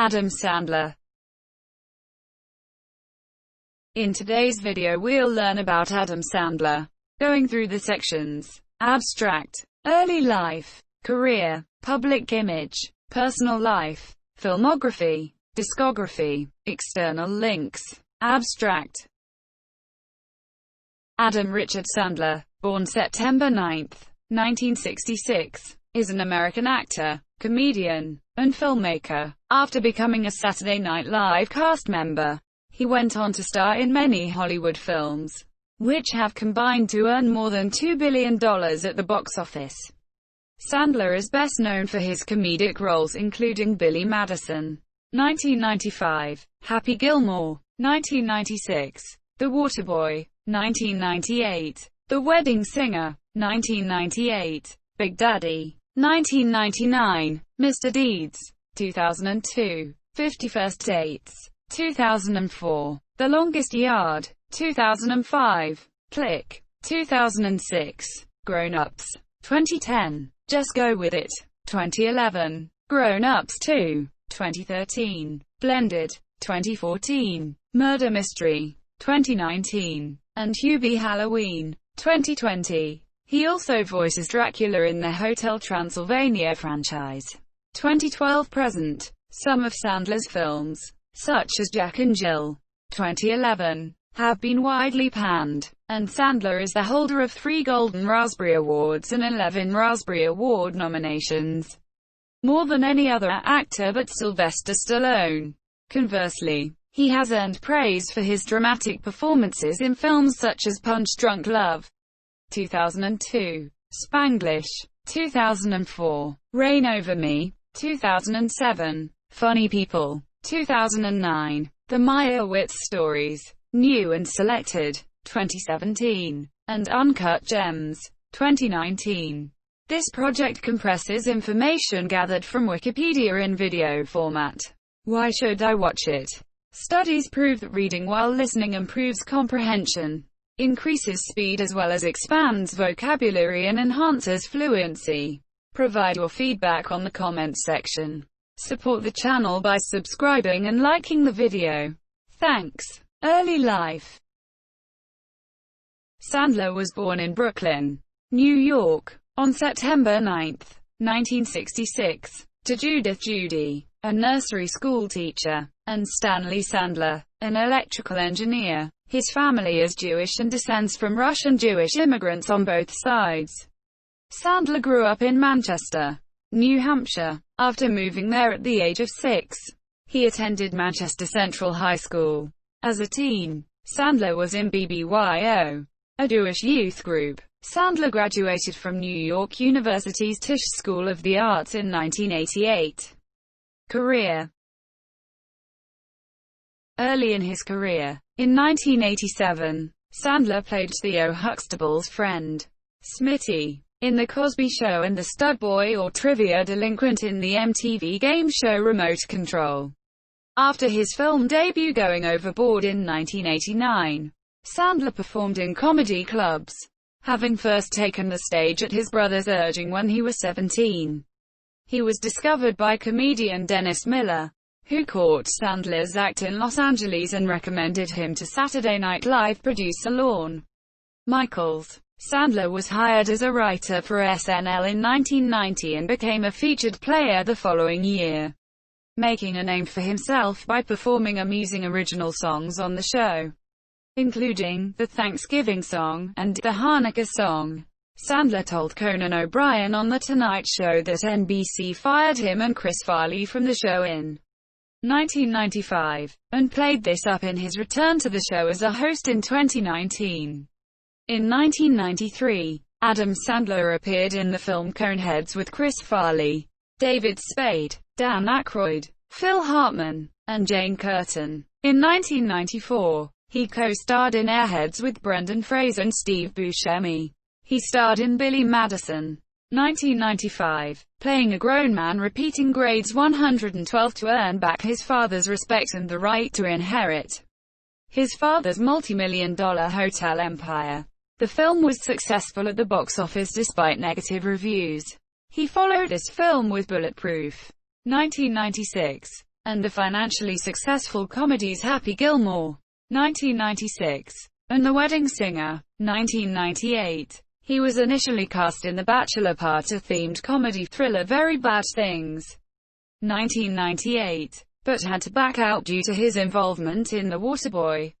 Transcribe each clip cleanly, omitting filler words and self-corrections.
Adam Sandler. In today's video we'll learn about Adam Sandler, going through the sections: abstract, early life, career, public image, personal life, filmography, discography, external links. Abstract. Adam Richard Sandler, born September 9, 1966, is an American actor, comedian, and filmmaker. After becoming a Saturday Night Live cast member, he went on to star in many Hollywood films, which have combined to earn more than $2 billion at the box office. Sandler is best known for his comedic roles including Billy Madison, 1995, Happy Gilmore, 1996, The Waterboy, 1998, The Wedding Singer, 1998, Big Daddy, 1999, Mr. Deeds, 2002, 50 First Dates, 2004, The Longest Yard, 2005, Click, 2006, Grown Ups, 2010, Just Go With It, 2011, Grown Ups 2, 2013, Blended, 2014, Murder Mystery, 2019, and Hubie Halloween, 2020. He also voices Dracula in the Hotel Transylvania franchise. 2012 present. Some of Sandler's films, such as Jack and Jill, 2011, have been widely panned, and Sandler is the holder of 3 Golden Raspberry Awards and 11 Raspberry Award nominations, more than any other actor but Sylvester Stallone. Conversely, he has earned praise for his dramatic performances in films such as Punch Drunk Love, 2002, Spanglish, 2004, Reign Over Me, 2007, Funny People, 2009, The Meyerowitz Stories, New and Selected, 2017, and Uncut Gems, 2019. This project compresses information gathered from Wikipedia in video format. Why should I watch it? Studies prove that reading while listening improves comprehension, increases speed as well as expands vocabulary and enhances fluency. Provide your feedback on the comments section. Support the channel by subscribing and liking the video. Thanks. Early life. Sandler was born in Brooklyn, New York, on September 9, 1966, to Judith Judy, a nursery school teacher, and Stanley Sandler, an electrical engineer. His family is Jewish and descends from Russian Jewish immigrants on both sides. Sandler grew up in Manchester, New Hampshire. After moving there at the age of 6, he attended Manchester Central High School. As a teen, Sandler was in BBYO, a Jewish youth group. Sandler graduated from New York University's Tisch School of the Arts in 1988. Career. Early in his career, in 1987, Sandler played Theo Huxtable's friend, Smitty, in The Cosby Show and the stud boy or trivia delinquent in the MTV game show Remote Control. After his film debut Going Overboard in 1989, Sandler performed in comedy clubs, having first taken the stage at his brother's urging when he was 17. He was discovered by comedian Dennis Miller, who caught Sandler's act in Los Angeles and recommended him to Saturday Night Live producer Lorne Michaels. Sandler was hired as a writer for SNL in 1990 and became a featured player the following year, making a name for himself by performing amusing original songs on the show, including the Thanksgiving song and the Hanukkah song. Sandler told Conan O'Brien on The Tonight Show that NBC fired him and Chris Farley from the show in 1995, and played this up in his return to the show as a host in 2019. In 1993, Adam Sandler appeared in the film Coneheads with Chris Farley, David Spade, Dan Aykroyd, Phil Hartman, and Jane Curtin. In 1994, he co-starred in Airheads with Brendan Fraser and Steve Buscemi. He starred in Billy Madison, 1995, playing a grown man repeating grades 112 to earn back his father's respect and the right to inherit his father's multi-million-dollar hotel empire. The film was successful at the box office despite negative reviews. He followed this film with Bulletproof, 1996, and the financially successful comedies Happy Gilmore, 1996, and The Wedding Singer, 1998. He was initially cast in the bachelor party-themed comedy thriller Very Bad Things, 1998, but had to back out due to his involvement in The Waterboy,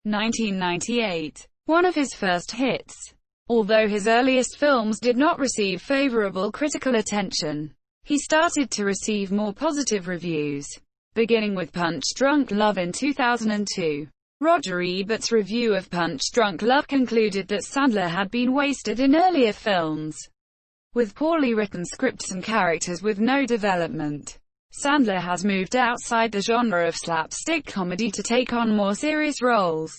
1998, one of his first hits. Although his earliest films did not receive favorable critical attention, he started to receive more positive reviews, beginning with Punch Drunk Love in 2002. Roger Ebert's review of Punch Drunk Love concluded that Sandler had been wasted in earlier films, with poorly written scripts and characters with no development. Sandler has moved outside the genre of slapstick comedy to take on more serious roles,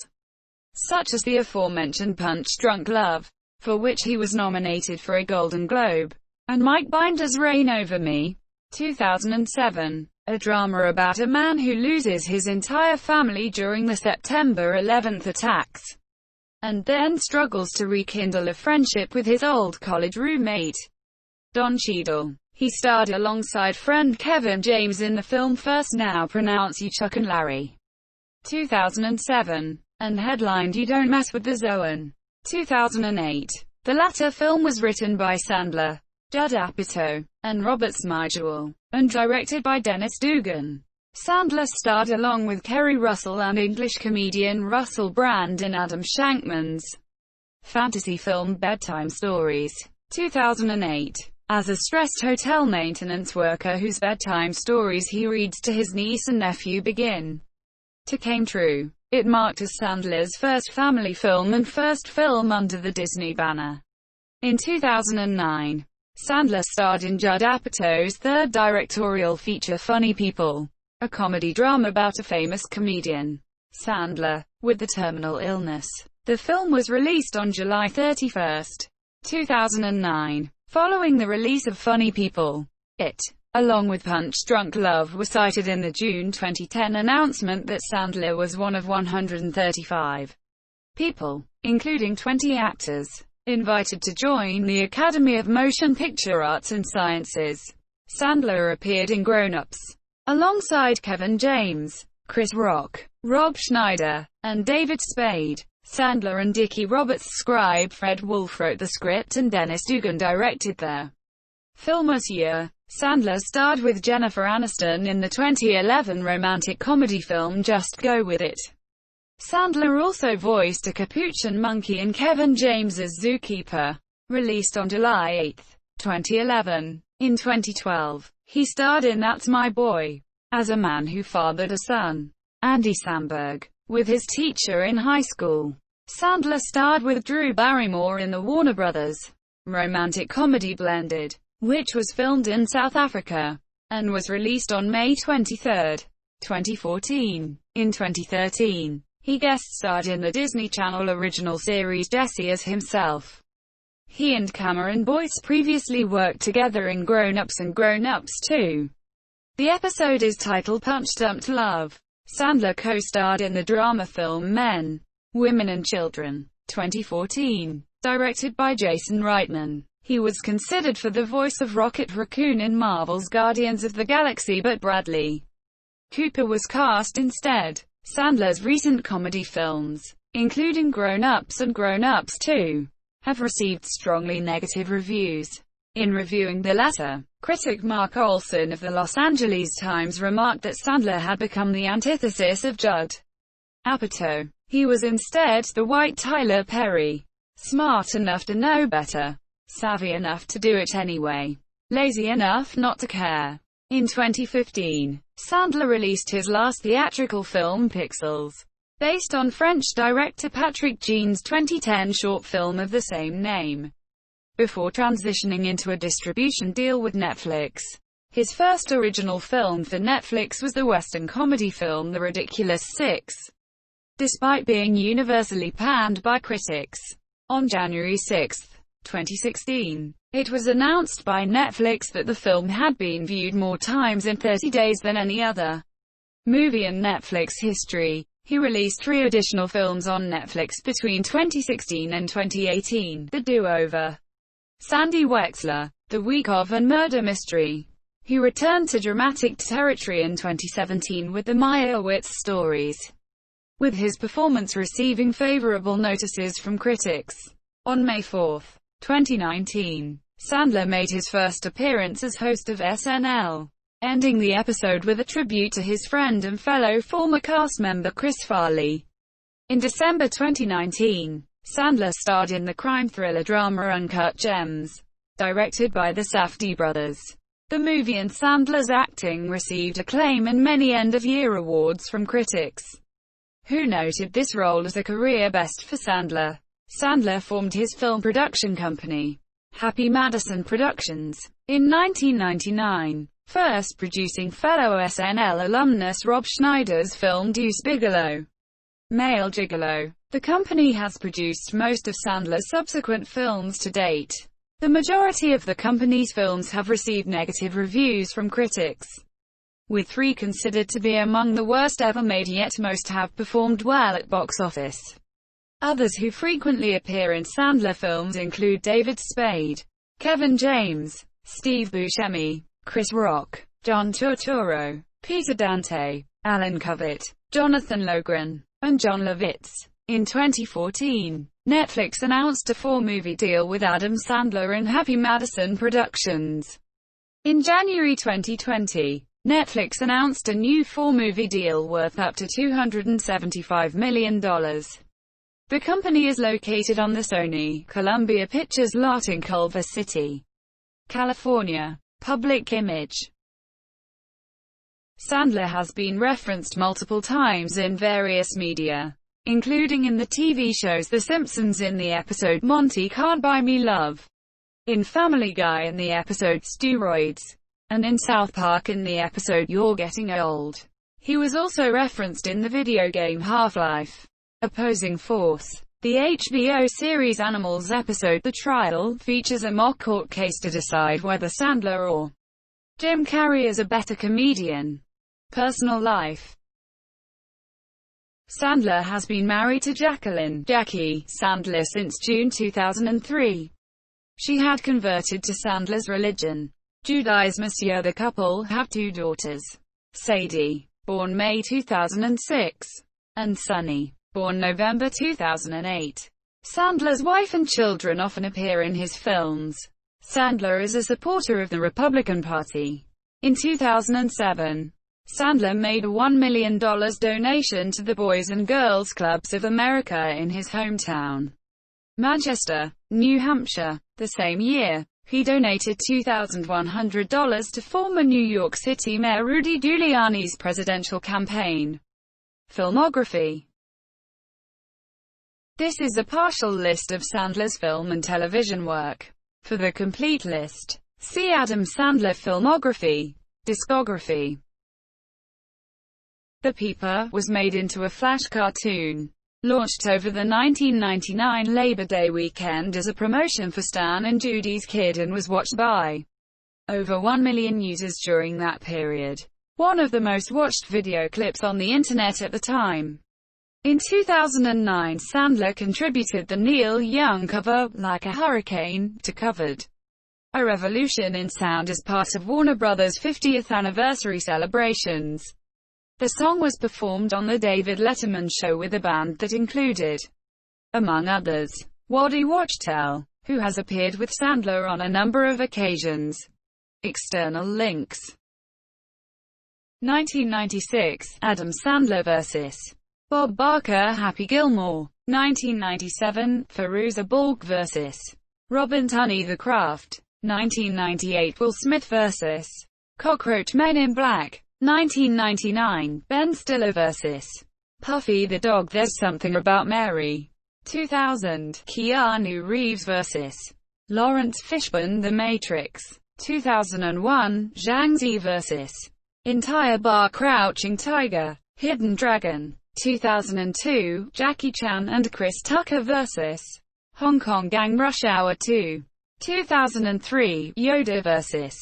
such as the aforementioned Punch Drunk Love, for which he was nominated for a Golden Globe, and Mike Binder's Reign Over Me, 2007, a drama about a man who loses his entire family during the September 11th attacks, and then struggles to rekindle a friendship with his old college roommate, Don Cheadle. He starred alongside friend Kevin James in the film First Now Pronounce You Chuck and Larry, 2007, and headlined You Don't Mess with the Zoan, 2008. The latter film was written by Sandler, Judd Apatow, and Robert Smigel, and directed by Dennis Dugan. Sandler starred along with Kerry Russell and English comedian Russell Brand in Adam Shankman's fantasy film Bedtime Stories, 2008, as a stressed hotel maintenance worker whose bedtime stories he reads to his niece and nephew begin to come true. It marked as Sandler's first family film and first film under the Disney banner. In 2009, Sandler starred in Judd Apatow's third directorial feature Funny People, a comedy drama about a famous comedian, Sandler, with the terminal illness. The film was released on July 31, 2009. Following the release of Funny People, it, along with Punch Drunk Love, was cited in the June 2010 announcement that Sandler was one of 135 people, including 20 actors, invited to join the Academy of Motion Picture Arts and Sciences. Sandler appeared in Grown Ups, alongside Kevin James, Chris Rock, Rob Schneider, and David Spade. Sandler and Dickie Roberts' scribe Fred Wolf wrote the script and Dennis Dugan directed the film. This year, Sandler starred with Jennifer Aniston in the 2011 romantic comedy film Just Go With It. Sandler also voiced a capuchin monkey in Kevin James's Zookeeper, released on July 8, 2011. In 2012, he starred in That's My Boy, as a man who fathered a son, Andy Samberg, with his teacher in high school. Sandler starred with Drew Barrymore in the Warner Brothers romantic comedy Blended, which was filmed in South Africa, and was released on May 23, 2014. In 2013, he guest-starred in the Disney Channel original series Jessie as himself. He and Cameron Boyce previously worked together in Grown Ups and Grown Ups 2. The episode is titled Punch Drunk Love. Sandler co-starred in the drama film Men, Women and Children, 2014, directed by Jason Reitman. He was considered for the voice of Rocket Raccoon in Marvel's Guardians of the Galaxy, but Bradley Cooper was cast instead. Sandler's recent comedy films, including Grown Ups and Grown Ups 2, have received strongly negative reviews. In reviewing the latter, critic Mark Olson of the Los Angeles Times remarked that Sandler had become the antithesis of Judd Apatow. He was instead the white Tyler Perry, smart enough to know better, savvy enough to do it anyway, lazy enough not to care. In 2015, Sandler released his last theatrical film Pixels, based on French director Patrick Jean's 2010 short film of the same name, before transitioning into a distribution deal with Netflix. His first original film for Netflix was the Western comedy film The Ridiculous Six, despite being universally panned by critics. On January 6, 2016, it was announced by Netflix that the film had been viewed more times in 30 days than any other movie in Netflix history. He released 3 additional films on Netflix between 2016 and 2018, The Do-Over, Sandy Wexler, The Week Of, and Murder Mystery. He returned to dramatic territory in 2017 with the Meyerowitz stories, with his performance receiving favorable notices from critics. On May 4, 2019, Sandler made his first appearance as host of SNL, ending the episode with a tribute to his friend and fellow former cast member Chris Farley. In December 2019, Sandler starred in the crime thriller drama Uncut Gems, directed by the Safdie brothers. The movie and Sandler's acting received acclaim and many end-of-year awards from critics, who noted this role as a career best for Sandler. Sandler formed his film production company, Happy Madison Productions, in 1999, first producing fellow SNL alumnus Rob Schneider's film Deuce Bigalow, Male Gigolo. The company has produced most of Sandler's subsequent films to date. The majority of the company's films have received negative reviews from critics, with 3 considered to be among the worst ever made, yet most have performed well at box office. Others who frequently appear in Sandler films include David Spade, Kevin James, Steve Buscemi, Chris Rock, John Turturro, Peter Dante, Alan Covert, Jonathan Logren, and John Lovitz. In 2014, Netflix announced a 4-movie deal with Adam Sandler and Happy Madison Productions. In January 2020, Netflix announced a new 4-movie deal worth up to $275 million. The company is located on the Sony Columbia Pictures lot in Culver City, California. Public image. Sandler has been referenced multiple times in various media, including in the TV shows The Simpsons in the episode Monty Can't Buy Me Love, in Family Guy in the episode Steroids, and in South Park in the episode You're Getting Old. He was also referenced in the video game Half-Life: Opposing Force. The HBO series Animals episode The Trial features a mock court case to decide whether Sandler or Jim Carrey is a better comedian. Personal life. Sandler has been married to Jackie Sandler since June 2003. She had converted to Sandler's religion, Judaism. The couple have 2 daughters, Sadie, born May 2006, and Sunny, born November 2008. Sandler's wife and children often appear in his films. Sandler is a supporter of the Republican Party. In 2007, Sandler made a $1 million donation to the Boys and Girls Clubs of America in his hometown, Manchester, New Hampshire. The same year, he donated $2,100 to former New York City Mayor Rudy Giuliani's presidential campaign. Filmography. This is a partial list of Sandler's film and television work. For the complete list, see Adam Sandler Filmography, Discography. The Peeper was made into a Flash cartoon, launched over the 1999 Labor Day weekend as a promotion for Stan and Judy's Kid, and was watched by over 1 million users during that period. One of the most watched video clips on the internet at the time. In 2009, Sandler contributed the Neil Young cover, Like a Hurricane, to Covered, a revolution in sound as part of Warner Brothers' 50th anniversary celebrations. The song was performed on The David Letterman Show with a band that included, among others, Waddy Wachtel, who has appeared with Sandler on a number of occasions. External links. 1996, Adam Sandler vs. Bob Barker, Happy Gilmore. 1997, Fairuza Balk vs. Robin Tunney, The Craft. 1998, Will Smith vs. Cockroach Men in Black. 1999, Ben Stiller vs. Puffy the Dog, There's Something About Mary. 2000, Keanu Reeves vs. Lawrence Fishburne, The Matrix. 2001, Zhang Zi vs. Entire Bar, Crouching Tiger, Hidden Dragon. 2002, Jackie Chan and Chris Tucker vs. Hong Kong Gang, Rush Hour 2. 2003, Yoda vs.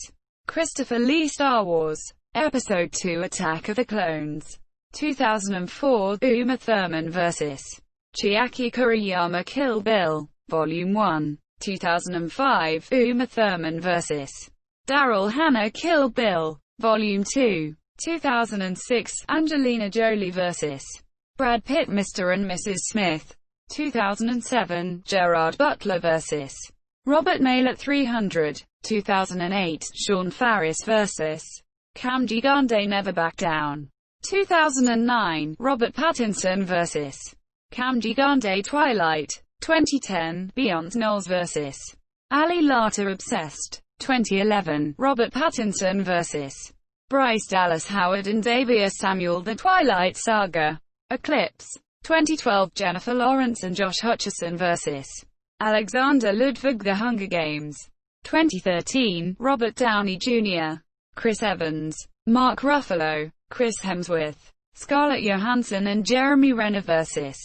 Christopher Lee, Star Wars Episode 2, Attack of the Clones. 2004, Uma Thurman vs. Chiaki Kuriyama, Kill Bill, Volume 1. 2005, Uma Thurman vs. Daryl Hannah Kill Bill, Volume 2. 2006, Angelina Jolie vs. Brad Pitt Mr. and Mrs. Smith. 2007, Gerard Butler vs. Robert Mail 300. 2008, Sean Faris vs. Cam Gigande Never Back Down. 2009, Robert Pattinson vs. Cam Gigande Twilight. 2010, Beyonce Knowles vs. Ali Larter Obsessed. 2011, Robert Pattinson vs. Bryce Dallas Howard and Davia Samuel The Twilight Saga. Eclipse. 2012, Jennifer Lawrence and Josh Hutcherson vs. Alexander Ludwig The Hunger Games. 2013, Robert Downey Jr., Chris Evans, Mark Ruffalo, Chris Hemsworth, Scarlett Johansson and Jeremy Renner vs.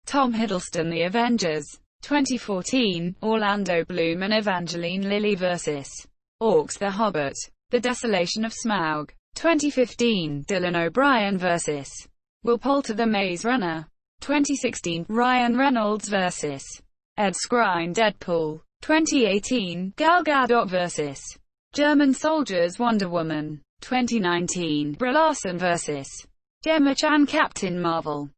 Tom Hiddleston The Avengers. 2014, Orlando Bloom and Evangeline Lilly vs. Orcs The Hobbit. The Desolation of Smaug. 2015, Dylan O'Brien vs. Will Poulter The Maze Runner. 2016, Ryan Reynolds vs. Ed Skrein Deadpool. 2018, Gal Gadot vs. German Soldiers Wonder Woman. 2019, Brie Larson vs. Gemma Chan Captain Marvel.